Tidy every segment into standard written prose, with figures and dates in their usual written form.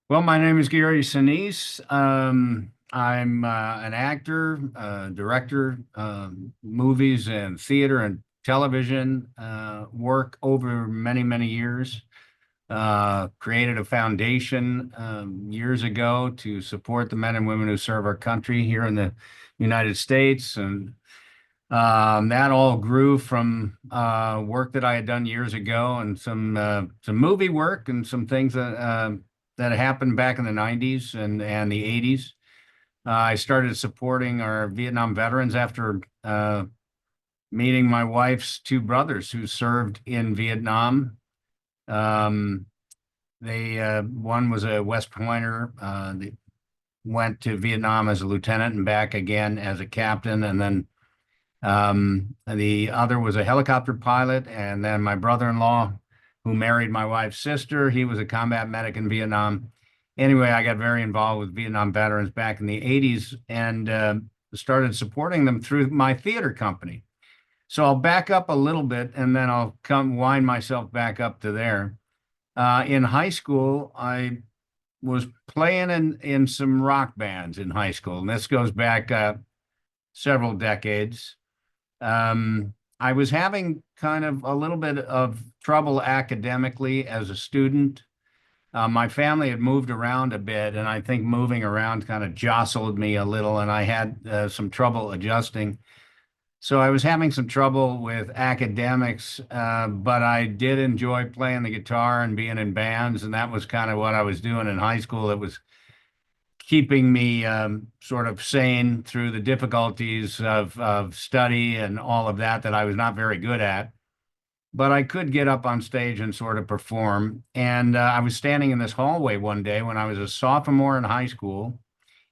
Well, my name is Gary Sinise. I'm an actor, director, movies and theater and television, work over many, many years. Created a foundation years ago to support the men and women who serve our country here in the United States. And that all grew from work that I had done years ago and some movie work and some things that happened back in the 90s and the 80s. I started supporting our Vietnam veterans after meeting my wife's two brothers who served in Vietnam. Um, they One was a West Pointer. They went to Vietnam as a lieutenant and back again as a captain, and then the other was a helicopter pilot, and then my brother-in-law, who married my wife's sister, he was a combat medic in Vietnam. Anyway, I got very involved with Vietnam veterans back in the 80s and started supporting them through my theater company. So I'll back up a little bit and then I'll come wind myself back up to there. In high school, I was playing in some rock bands in high school, and this goes back several decades. I was having kind of a little bit of trouble academically as a student. My family had moved around a bit, and I think moving around kind of jostled me a little, and I had some trouble adjusting. So I was having some trouble with academics, but I did enjoy playing the guitar and being in bands, and that was kind of what I was doing in high school. It was keeping me sort of sane through the difficulties of study and all of that I was not very good at. But I could get up on stage and sort of perform. And I was standing in this hallway one day when I was a sophomore in high school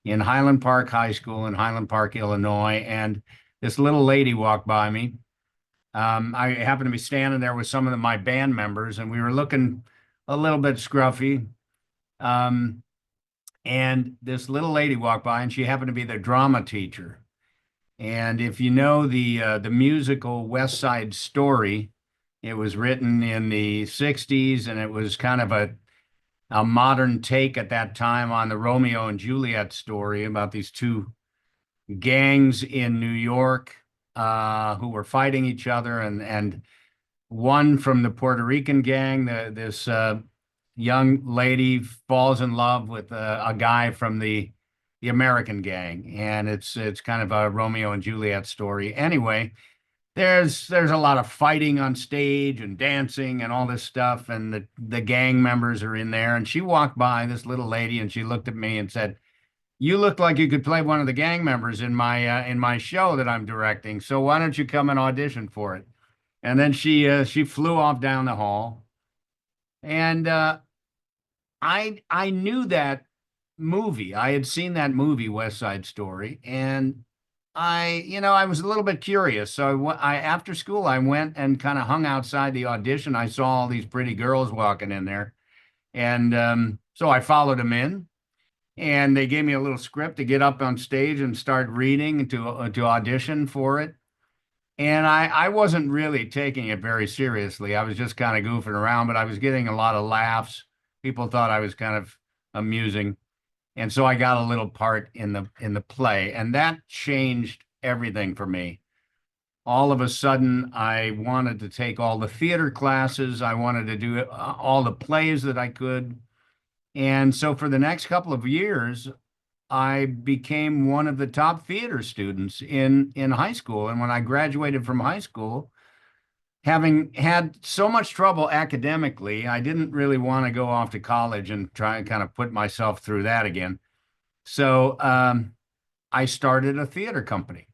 in Highland Park High School in Highland Park, Illinois. And this little lady walked by me. I happened to be standing there with some of my band members, and we were looking a little bit scruffy. Um, and this little lady walked by, and she happened to be the drama teacher. And if you know the musical West Side Story, it was written in the 60s, and it was kind of a modern take at that time on the Romeo and Juliet story about these two gangs in New York who were fighting each other, and one from the Puerto Rican gang, this young lady falls in love with a guy from the American gang, and it's kind of a Romeo and Juliet story. Anyway, there's a lot of fighting on stage and dancing and all this stuff, and the gang members are in there. And she walked by, this little lady, and she looked at me and said, "You look like you could play one of the gang members in my show that I'm directing. So why don't you come and audition for it?" And then she flew off down the hall, and I knew that movie. I had seen that movie, West Side Story, and I was a little bit curious. So after school, I went and kind of hung outside the audition. I saw all these pretty girls walking in there, and so I followed them in, and they gave me a little script to get up on stage and start reading to audition for it. And I wasn't really taking it very seriously. I was just kind of goofing around, but I was getting a lot of laughs. People thought I was kind of amusing. And so I got a little part in the play, and that changed everything for me. All of a sudden, I wanted to take all the theater classes. I wanted to do all the plays that I could. And so for the next couple of years, I became one of the top theater students in high school. And when I graduated from high school, having had so much trouble academically, I didn't really want to go off to college and try and kind of put myself through that again. So I started a theater company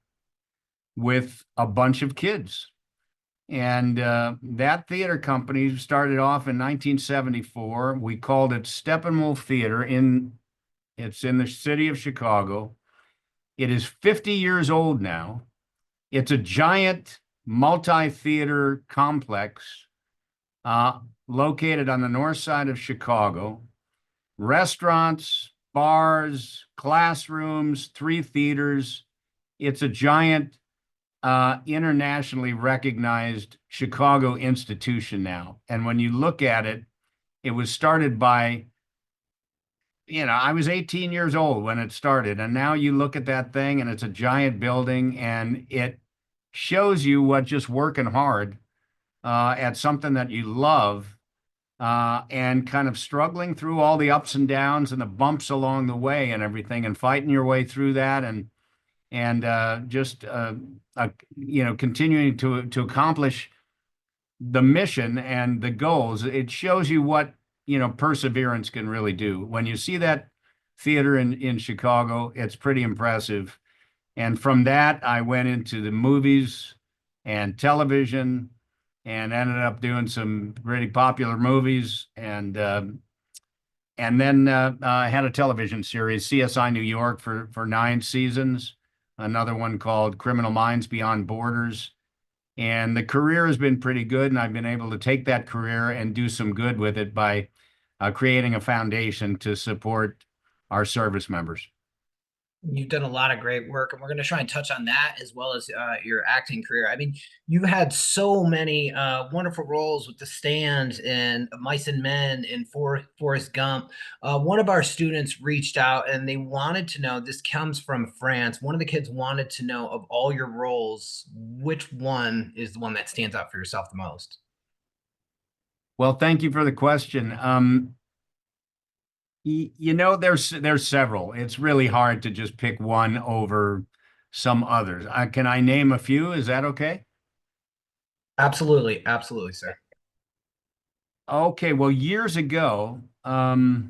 with a bunch of kids. And that theater company started off in 1974. We called it Steppenwolf Theater. It's in the city of Chicago. It is 50 years old now. It's a giant multi-theater complex located on the north side of Chicago. Restaurants, bars, classrooms, three theaters. It's a giant internationally recognized Chicago institution now. And when you look at it, it was started by I was 18 years old when it started, and now you look at that thing and it's a giant building, and it shows you what just working hard at something that you love and kind of struggling through all the ups and downs and the bumps along the way and everything, and fighting your way through that, and just continuing to accomplish the mission and the goals. It shows you what perseverance can really do. When you see that theater in Chicago, it's pretty impressive. And from that, I went into the movies and television, and ended up doing some really popular movies, and then I had a television series, CSI New York, for 9 seasons. Another one called Criminal Minds Beyond Borders. And the career has been pretty good, and I've been able to take that career and do some good with it by creating a foundation to support our service members. You've done a lot of great work, and we're going to try and touch on that as well as your acting career. I mean, you've had so many wonderful roles with The Stand and Mice and Men and Forrest Gump. One of our students reached out and they wanted to know, this comes from France. One of the kids wanted to know, of all your roles, which one is the one that stands out for yourself the most? Well, thank you for the question. There's several. It's really hard to just pick one over some others. Can I name a few? Is that okay? Absolutely. Absolutely, sir. Okay. Well, years ago, I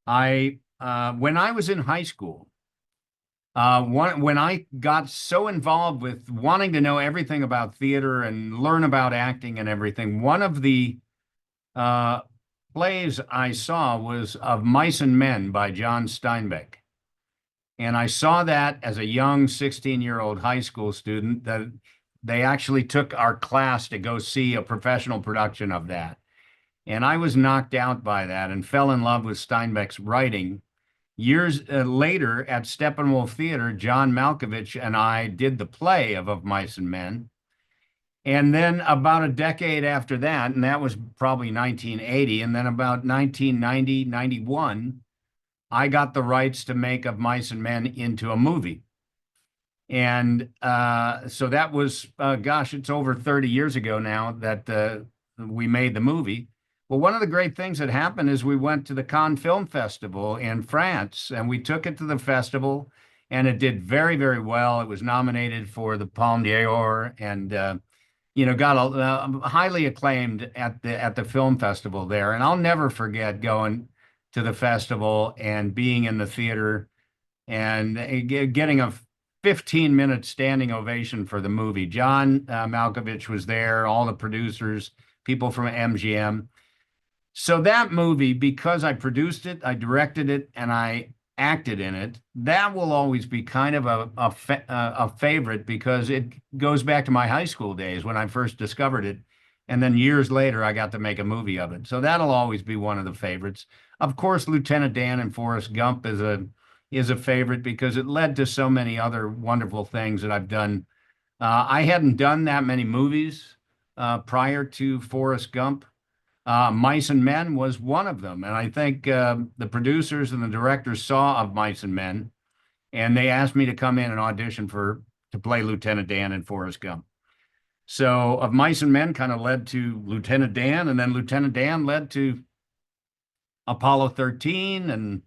when I was in high school, when I got so involved with wanting to know everything about theater and learn about acting and everything, one of the uh, plays I saw was of Mice and Men by John Steinbeck. And I saw that as a young 16-year-old high school student, that they actually took our class to go see a professional production of that. And I was knocked out by that and fell in love with Steinbeck's writing. Years later at Steppenwolf Theater, John Malkovich and I did the play of Mice and Men. And then about a decade after that, and that was probably 1980, and then about 1990, 91, I got the rights to make Of Mice and Men into a movie. And so that was, gosh, it's over 30 years ago now that we made the movie. Well, one of the great things that happened is we went to the Cannes Film Festival in France, and we took it to the festival, and it did very, very well. It was nominated for the Palme d'Or, and got highly acclaimed at the film festival there. And I'll never forget going to the festival and being in the theater and getting a 15-minute standing ovation for the movie. John Malkovich was there, all the producers, people from MGM. So that movie, because I produced it, I directed it, and I acted in it, that will always be kind of a favorite, because it goes back to my high school days when I first discovered it. And then years later, I got to make a movie of it. So that'll always be one of the favorites. Of course, Lieutenant Dan and Forrest Gump is a favorite because it led to so many other wonderful things that I've done. I hadn't done that many movies prior to Forrest Gump. Mice and Men was one of them. And I think the producers and the directors saw Of Mice and Men, and they asked me to come in and audition to play Lieutenant Dan in Forrest Gump. So Of Mice and Men kind of led to Lieutenant Dan, and then Lieutenant Dan led to Apollo 13, and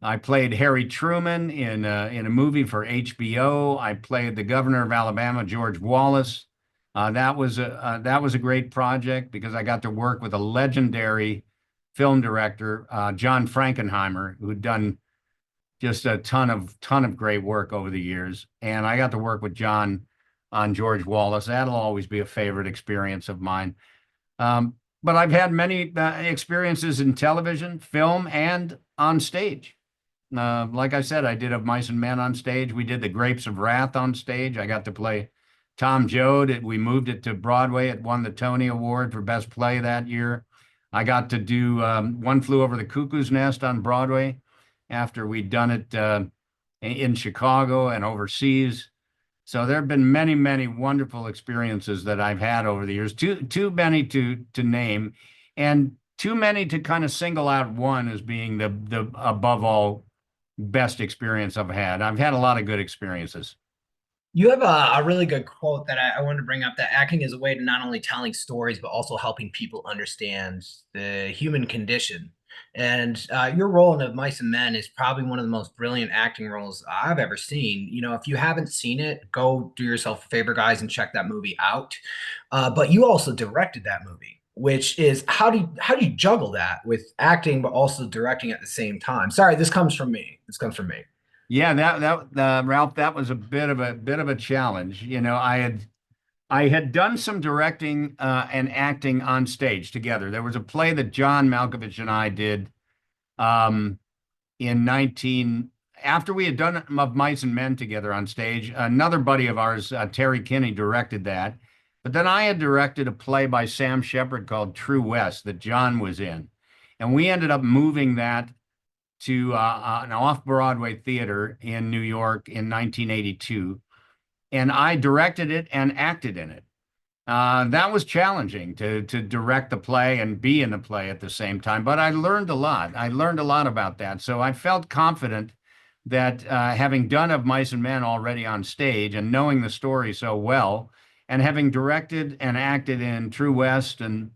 I played Harry Truman in a movie for HBO. I played the governor of Alabama, George Wallace. That was a great project because I got to work with a legendary film director, John Frankenheimer, who'd done just a ton of great work over the years. And I got to work with John on George Wallace. That'll always be a favorite experience of mine. But I've had many experiences in television, film, and on stage. Like I said, I did Of Mice and Men on stage. We did The Grapes of Wrath on stage. I got to play Tom Joad. We moved it to Broadway. It won the Tony Award for Best Play that year. I got to do One Flew Over the Cuckoo's Nest on Broadway after we'd done it in Chicago and overseas. So there have been many, many wonderful experiences that I've had over the years. Too many to name. And too many to kind of single out one as being the above all best experience I've had. I've had a lot of good experiences. You have a really good quote that I wanted to bring up, that acting is a way to not only telling stories, but also helping people understand the human condition. And your role in Of Mice and Men is probably one of the most brilliant acting roles I've ever seen. You know, if you haven't seen it, go do yourself a favor, guys, and check that movie out. But you also directed that movie, which is, how do you juggle that with acting, but also directing at the same time? Sorry, this comes from me. This comes from me. Yeah, Ralph, that was a bit of a challenge. I had done some directing and acting on stage together. There was a play that John Malkovich and I did um, in 19 after we had done Of Mice and Men together on stage. Another buddy of ours, Terry Kinney, directed that. But then I had directed a play by Sam Shepard called True West that John was in. And we ended up moving that to an off-Broadway theater in New York in 1982. And I directed it and acted in it. That was challenging to direct the play and be in the play at the same time, but I learned a lot. I learned a lot about that. So I felt confident that having done Of Mice and Men already on stage and knowing the story so well, and having directed and acted in True West and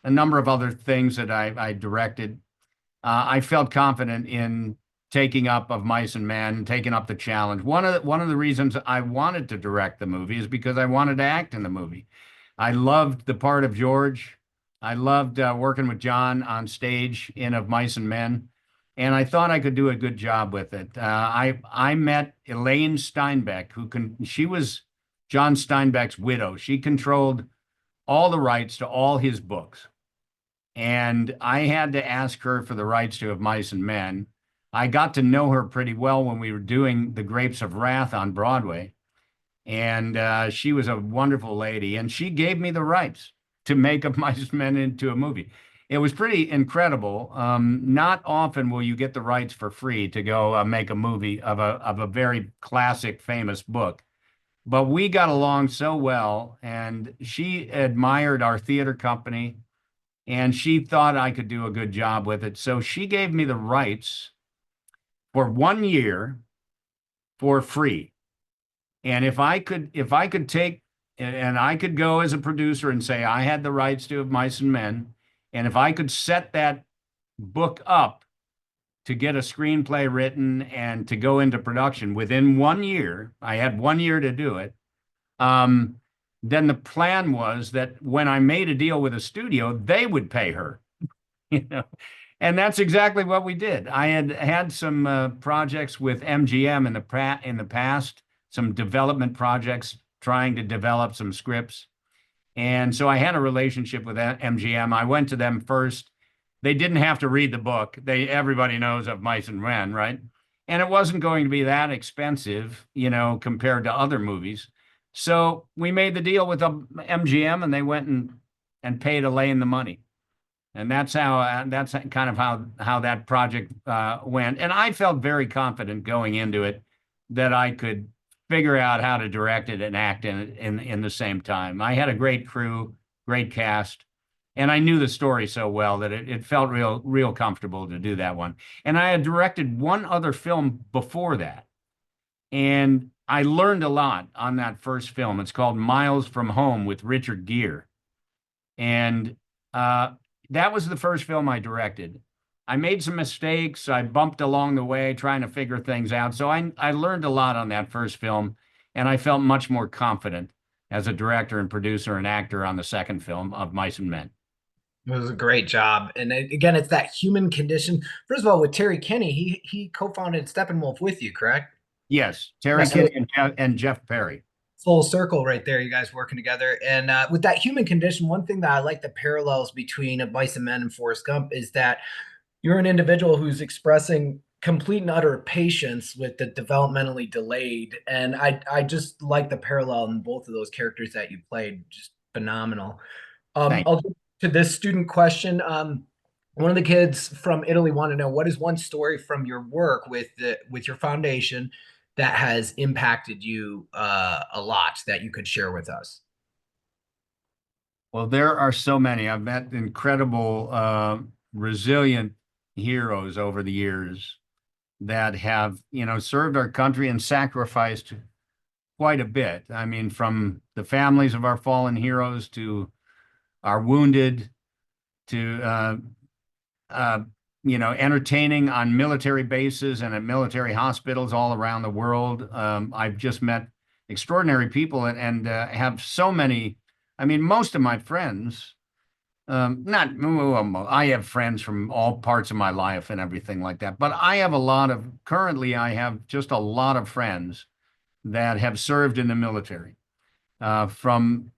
a number of other things that I directed, I felt confident in taking up Of Mice and Men, taking up the challenge. One of the reasons I wanted to direct the movie is because I wanted to act in the movie. I loved the part of George. I loved working with John on stage in Of Mice and Men, and I thought I could do a good job with it. I met Elaine Steinbeck, she was John Steinbeck's widow. She controlled all the rights to all his books. And I had to ask her for the rights to Of Mice and Men. I got to know her pretty well when we were doing The Grapes of Wrath on Broadway. And she was a wonderful lady. And she gave me the rights to make Of Mice and Men into a movie. It was pretty incredible. Not often will you get the rights for free to go make a movie of a very classic, famous book. But we got along so well, and she admired our theater company and she thought I could do a good job with it. So she gave me the rights for 1 year for free. And if I could take and I could go as a producer and say I had the rights to Of Mice and Men, and if I could set that book up to get a screenplay written and to go into production within 1 year, I had 1 year to do it. Um, then the plan was that when I made a deal with a studio, they would pay her. you know, and that's exactly what we did. I had had some projects with MGM in the past, some development projects trying to develop some scripts, and so I had a relationship with MGM. I went to them first. They didn't have to read the book. Everybody knows Of Mice and Men, right? And it wasn't going to be that expensive, compared to other movies. So we made the deal with MGM, and they went and paid Elaine the money. And that's kind of how that project went. And I felt very confident going into it that I could figure out how to direct it and act in it in the same time. I had a great crew, great cast, and I knew the story so well that it felt real comfortable to do that one. And I had directed one other film before that, and I learned a lot on that first film. It's called Miles from Home with Richard Gere. And uh, that was the first film I directed. I made some mistakes. I bumped along the way trying to figure things out. So I learned a lot on that first film, and I felt much more confident as a director and producer and actor on the second film Of Mice and Men. It was a great job. And again, it's that human condition. First of all, with Terry Kinney, he co-founded Steppenwolf with you, correct? Yes, Yeah, Terry so Kinney and Jeff Perry. full circle right there, you guys working together. And with that human condition, one thing that I like the parallels between A Mice and Men and Forrest Gump is that you're an individual who's expressing complete and utter patience with the developmentally delayed. And I just like the parallel in both of those characters that you played. Just phenomenal. Thank I'll get to this student question. One of the kids from Italy want to know, what is one story from your work with your foundation that has impacted you a lot that you could share with us? Well, there are so many. I've met incredible, resilient heroes over the years that have, served our country and sacrificed quite a bit. I mean, from the families of our fallen heroes to our wounded to, uh, entertaining on military bases and at military hospitals all around the world. I've just met extraordinary people and have so many. I mean, most of my friends, not, well, I have friends from all parts of my life and everything like that, but currently, I have just a lot of friends that have served in the military, from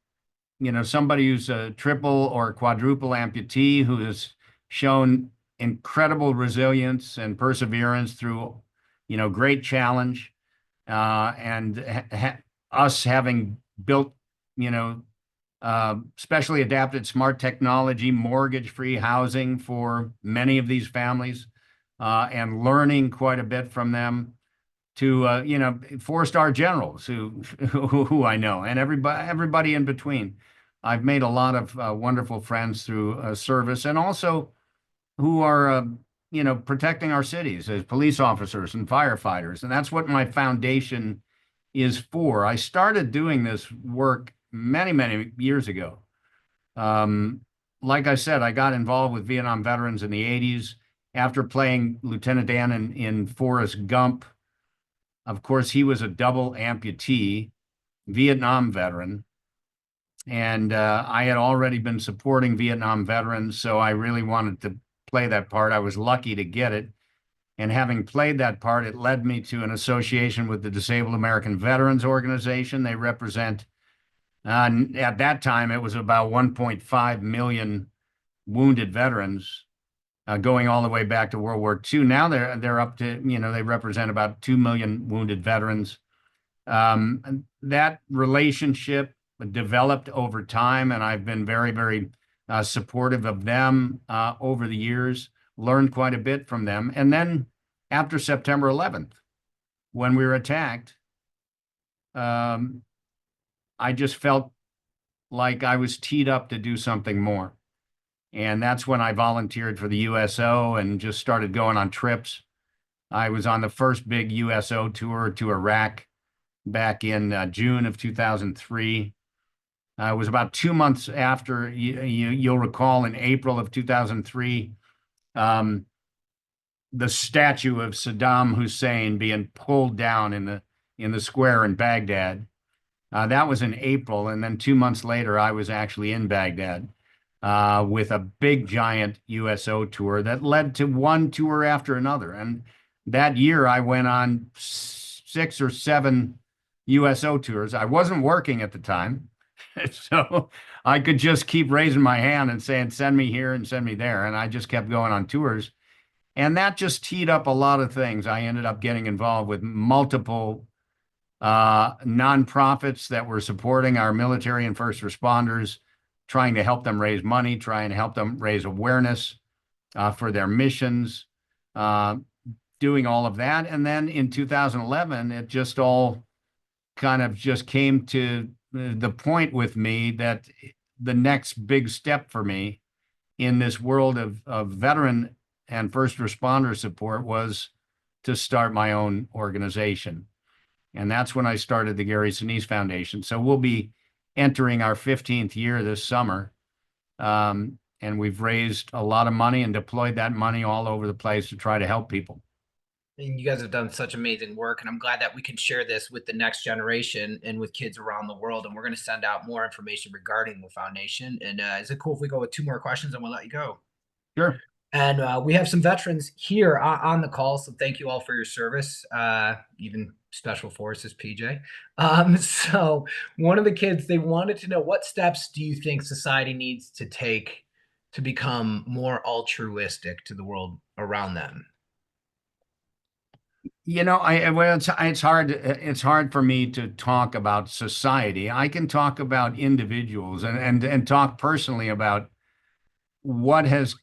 somebody who's a triple or quadruple amputee who has shown incredible resilience and perseverance through, great challenge, and us having built, you know, specially adapted smart technology, mortgage-free housing for many of these families, and learning quite a bit from them to, four-star generals who I know, and everybody in between. I've made a lot of wonderful friends through service, and also who are, protecting our cities as police officers and firefighters. And that's what my foundation is for. I started doing this work many, many years ago. Um, like I said, I got involved with Vietnam veterans in the 80s after playing Lieutenant Dan in Forrest Gump. Of course, he was a double amputee, Vietnam veteran. And I had already been supporting Vietnam veterans, so I really wanted to play that part. I was lucky to get it. And having played that part, it led me to an association with the Disabled American Veterans Organization. They represent, at that time, it was about 1.5 million wounded veterans, going all the way back to World War II. Now they're up to, they represent about 2 million wounded veterans. And that relationship developed over time, and I've been very, very supportive of them over the years, learned quite a bit from them. And then after September 11th, when we were attacked, um, I just felt like I was teed up to do something more. And that's when I volunteered for the USO and just started going on trips. I was on the first big USO tour to Iraq back in June of 2003. It was about 2 months after, you'll recall, in April of 2003, um, the statue of Saddam Hussein being pulled down in the square in Baghdad. That was in April, and then 2 months later, I was actually in Baghdad with a big, giant USO tour that led to one tour after another. And that year, I went on 6 or 7 USO tours. I wasn't working at the time, so I could just keep raising my hand and saying, "Send me here and send me there," and I just kept going on tours. And that just teed up a lot of things. I ended up getting involved with multiple nonprofits that were supporting our military and first responders, trying to help them raise money, trying to help them raise awareness for their missions, uh, doing all of that. And then in 2011, it just all kind of just came to the point with me that the next big step for me in this world of veteran and first responder support was to start my own organization. And that's when I started the Gary Sinise Foundation. So we'll be entering our 15th year this summer. And we've raised a lot of money and deployed that money all over the place to try to help people. And you guys have done such amazing work, and I'm glad that we can share this with the next generation and with kids around the world. And we're going to send out more information regarding the foundation. And is it cool if we go with 2 more questions and we'll let you go? Sure. And we have some veterans here on the call, so thank you all for your service, even Special Forces, PJ. So one of the kids, they wanted to know, what steps do you think society needs to take to become more altruistic to the world around them? Well, it's hard for me to talk about society. I can talk about individuals and talk personally about what has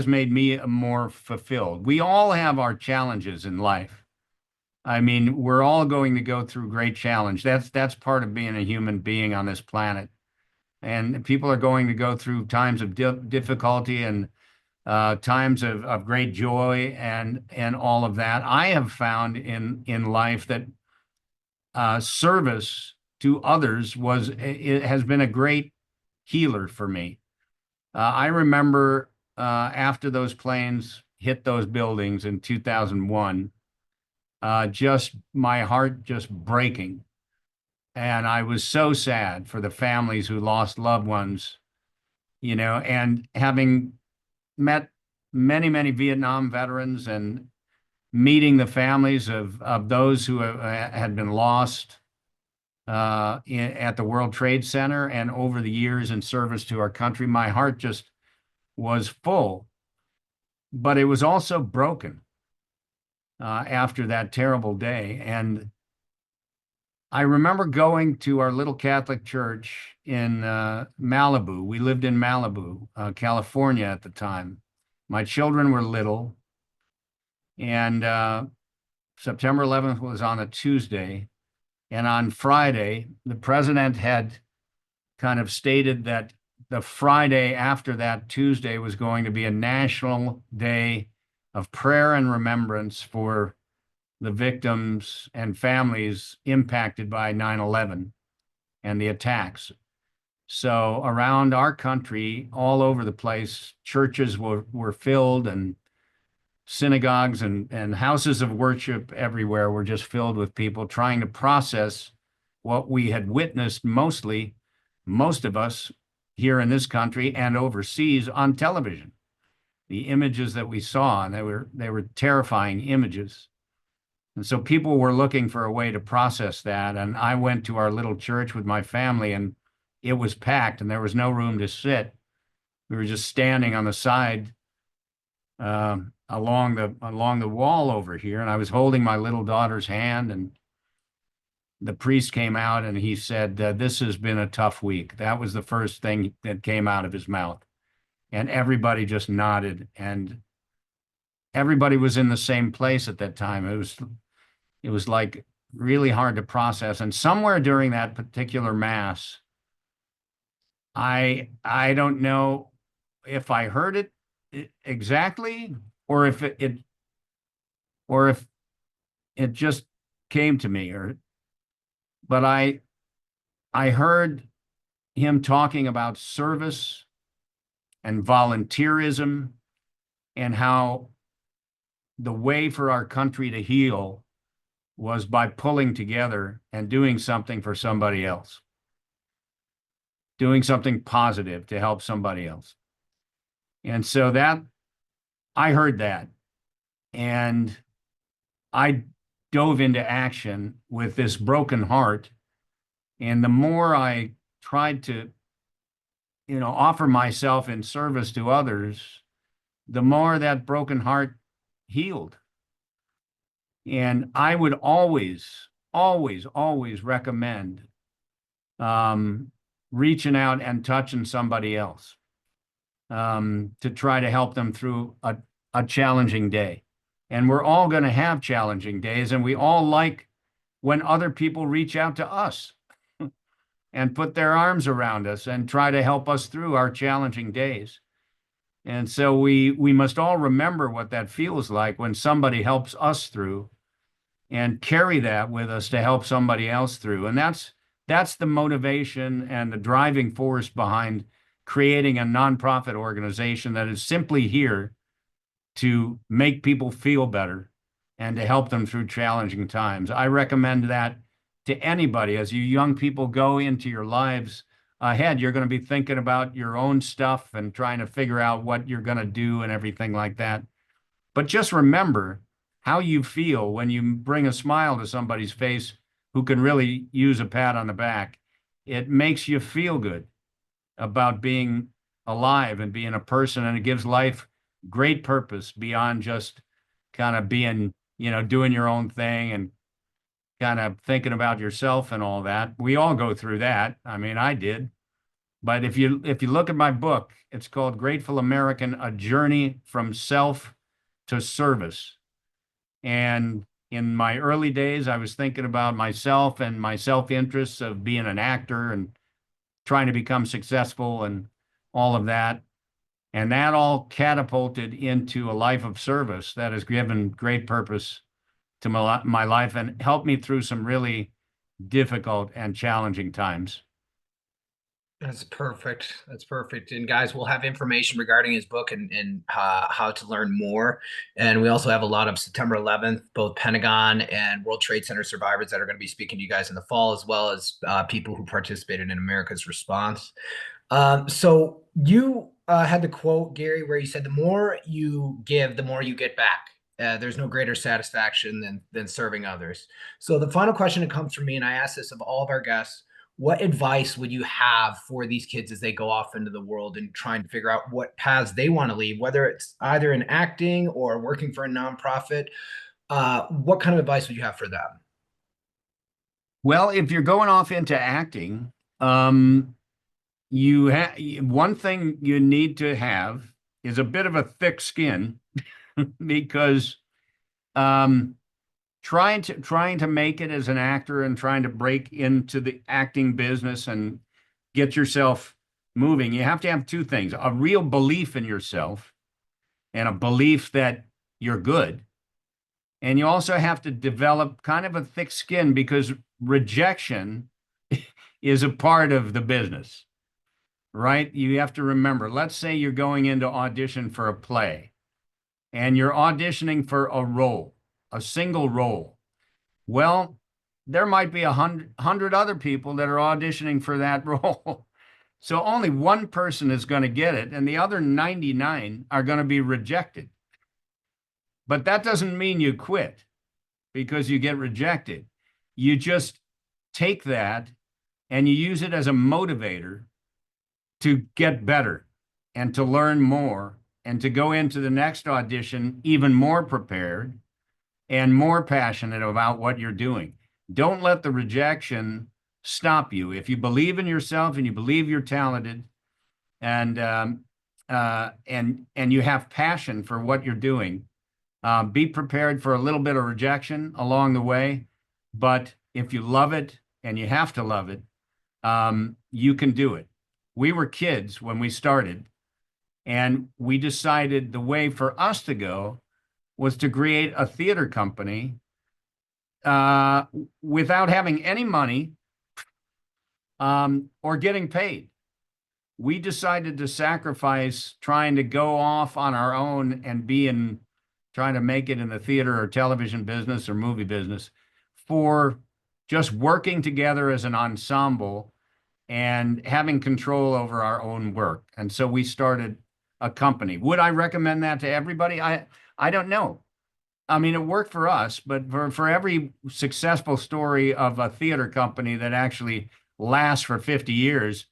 made me more fulfilled. We all have our challenges in life. I mean, we're all going to go through great challenge. That's part of being a human being on this planet. and people are going to go through times of difficulty and times of great joy and all of that. I have found in life that service to others it has been a great healer for me. I remember after those planes hit those buildings in 2001, just my heart just breaking. And I was so sad for the families who lost loved ones, and having met many, many Vietnam veterans and meeting the families of those who had been lost at the World Trade Center and over the years in service to our country, my heart just was full, but it was also broken after that terrible day. And I remember going to our little Catholic church in Malibu. We lived in Malibu, California at the time. My children were little, and September 11th was on a Tuesday. And on Friday, the president had kind of stated that the Friday after that Tuesday was going to be a national day of prayer and remembrance for the victims and families impacted by 9/11 and the attacks. So around our country, all over the place, churches were filled, and synagogues and houses of worship everywhere were just filled with people trying to process what we had witnessed, most of us here in this country and overseas on television. The images that we saw, and they were terrifying images. And so people were looking for a way to process that. And I went to our little church with my family, and it was packed and there was no room to sit. We were just standing on the side along the wall over here. And I was holding my little daughter's hand, and the priest came out and he said, "This has been a tough week." That was the first thing that came out of his mouth. And everybody just nodded, and everybody was in the same place at that time. It was like really hard to process. And somewhere during that particular mass, I don't know if I heard it exactly, or if or if it just came to me, but I heard him talking about service and volunteerism, and how the way for our country to heal was by pulling together and doing something for somebody else, doing something positive to help somebody else. And so I heard that, and I dove into action with this broken heart. And the more I tried to, offer myself in service to others, the more that broken heart healed. And I would always, always, always recommend reaching out and touching somebody else to try to help them through a challenging day. And we're all going to have challenging days, and we all like when other people reach out to us and put their arms around us and try to help us through our challenging days. And so we must all remember what that feels like when somebody helps us through, and carry that with us to help somebody else through. And that's the motivation and the driving force behind creating a nonprofit organization that is simply here to make people feel better and to help them through challenging times. I recommend that to anybody. As you young people go into your lives ahead, you're going to be thinking about your own stuff and trying to figure out what you're going to do and everything like that. But just remember how you feel when you bring a smile to somebody's face who can really use a pat on the back. It makes you feel good about being alive and being a person, and it gives life great purpose beyond just kind of being, doing your own thing and kind of thinking about yourself and all that. We all go through that. I mean, I did. But if you look at my book, it's called Grateful American: A Journey from Self to Service. And in my early days, I was thinking about myself and my self-interests of being an actor and trying to become successful and all of that. And that all catapulted into a life of service that has given great purpose to my life and helped me through some really difficult and challenging times. That's perfect. That's perfect. And guys, we'll have information regarding his book and how to learn more. And we also have a lot of September 11th, both Pentagon and World Trade Center survivors that are going to be speaking to you guys in the fall, as well as people who participated in America's response. So you had the quote, Gary, where you said, the more you give, the more you get back. There's no greater satisfaction than serving others. So the final question that comes from me, and I ask this of all of our guests, what advice would you have for these kids as they go off into the world and trying to figure out what paths they want to leave, whether it's either in acting or working for a nonprofit? What kind of advice would you have for them? Well, if you're going off into acting, you have one thing you need to have is a bit of a thick skin because trying to make it as an actor and trying to break into the acting business and get yourself moving, you have to have two things: a real belief in yourself and a belief that you're good. And you also have to develop kind of a thick skin because rejection is a part of the business, right? You have to remember, let's say you're going into audition for a play and you're auditioning for a role, a single role. Well, there might be 100 other people that are auditioning for that role. So only one person is going to get it, and the other 99 are going to be rejected. But that doesn't mean you quit because you get rejected. You just take that and you use it as a motivator to get better and to learn more and to go into the next audition even more prepared and more passionate about what you're doing. Don't let the rejection stop you. If you believe in yourself and you believe you're talented and you have passion for what you're doing, be prepared for a little bit of rejection along the way. But if you love it, and you have to love it, you can do it. We were kids when we started, and we decided the way for us to go was to create a theater company without having any money or getting paid. We decided to sacrifice trying to go off on our own and trying to make it in the theater or television business or movie business for just working together as an ensemble and having control over our own work. And so we started a company. Would I recommend that to everybody? I don't know. I mean, it worked for us, but for every successful story of a theater company that actually lasts for 50 years,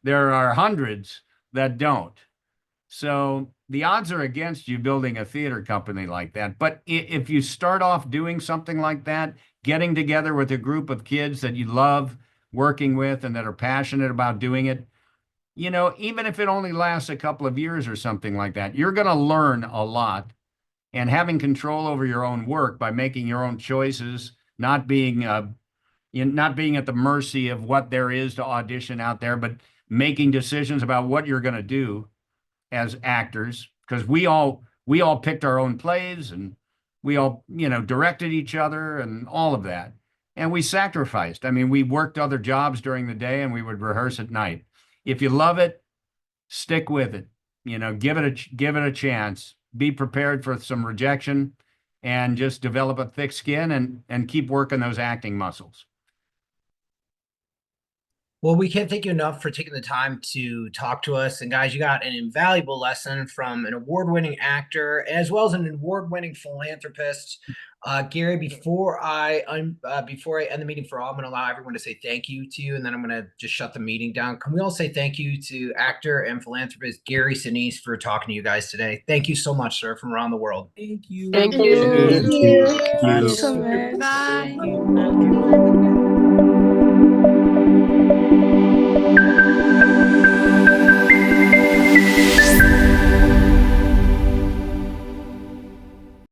there are hundreds that don't. So the odds are against you building a theater company like that. But if you start off doing something like that, getting together with a group of kids that you love working with and that are passionate about doing it, even if it only lasts a couple of years or something like that, you're going to learn a lot. And having control over your own work by making your own choices, not being at the mercy of what there is to audition out there, but making decisions about what you're going to do as actors, because we all picked our own plays and we all, directed each other and all of that. And we sacrificed. I mean, we worked other jobs during the day and we would rehearse at night. If you love it, stick with it. Give it a chance. Be prepared for some rejection and just develop a thick skin and keep working those acting muscles. Well, we can't thank you enough for taking the time to talk to us. And guys, you got an invaluable lesson from an award-winning actor as well as an award-winning philanthropist. Gary, before I end the meeting for all, I'm going to allow everyone to say thank you to you, and then I'm going to just shut the meeting down. Can we all say thank you to actor and philanthropist Gary Sinise for talking to you guys today? Thank you so much, sir, from around the world. Thank you. Thank you. Thank you. you So much. so much. Bye. Thank you.